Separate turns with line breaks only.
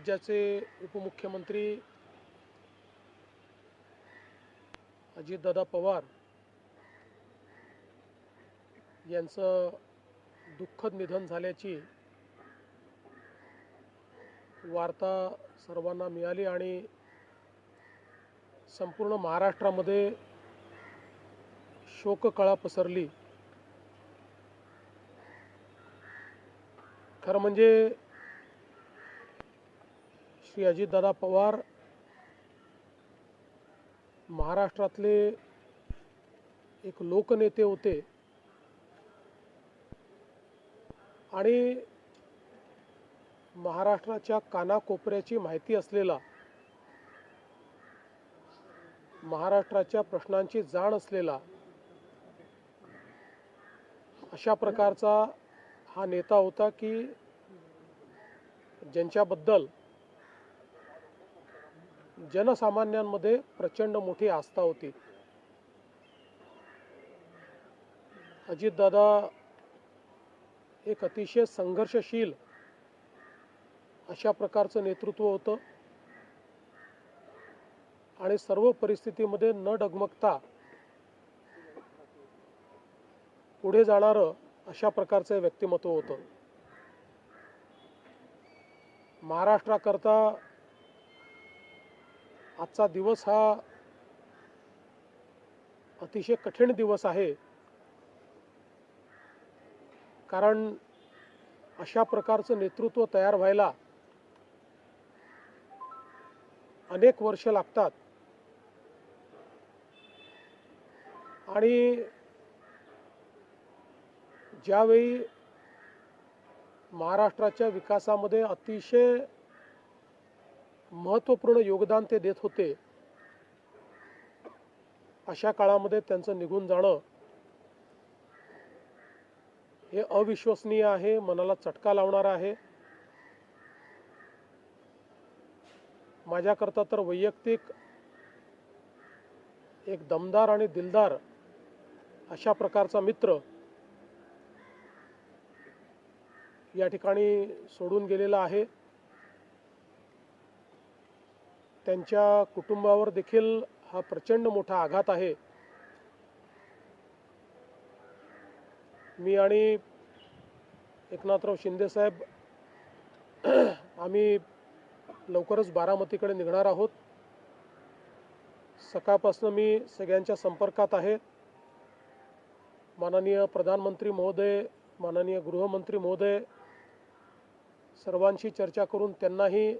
राज्याचे उपमुख्यमंत्री अजितदादा पवार यांचं दुःखद निधन झाल्याची वार्ता सर्वांना मिळाली आणि संपूर्ण महाराष्ट्रामध्ये शोककळा पसरली। खरं म्हणजे श्री अजितदादा पवार महाराष्ट्रातले एक लोकनेते होते आणि महाराष्ट्राच्या कानाकोपऱ्याची माहिती असलेला, महाराष्ट्राच्या प्रश्नांची जाण असलेला अशा प्रकारचा हा नेता होता की ज्यांच्याबद्दल जनसामान्यांमध्ये प्रचंड मोठी आस्था होती। अजितदादा एक अतिशय संघर्षशील अशा प्रकारचं नेतृत्व होतं आणि सर्व परिस्थितीमध्ये न डगमगता पुढे जाणारं अशा प्रकारचं व्यक्तिमत्व होतं। महाराष्ट्राकरता आजचा दिवस हा अतिशय कठीण दिवस आहे, कारण अशा प्रकारचं नेतृत्व तयार व्हायला अनेक वर्ष लागतात आणि ज्यावेळी महाराष्ट्राच्या विकासामध्ये अतिशय महत्त्वपूर्ण योगदान ते देत होते, अशा काळामध्ये त्यांचं निघून जाणं हे अविश्वसनीय आहे, मनाला चटका लावणारं आहे। माझ्याकरता तर वैयक्तिक एक दमदार आणि दिलदार अशा प्रकारचा मित्र या ठिकाणी सोडून गेलेला आहे। त्यांच्या कुटुंबावर देखील हा प्रचंड मोठा आघात आहे। मी आणि एकनाथराव शिंदे साहेब आम्ही लवकरच बारामतीकडे निघणार आहोत। सकाळपासून मी सगळ्यांच्या संपर्कात आहे। माननीय प्रधानमंत्री महोदय, माननीय गृहमंत्री महोदय सर्वांशी चर्चा करून त्यांनाही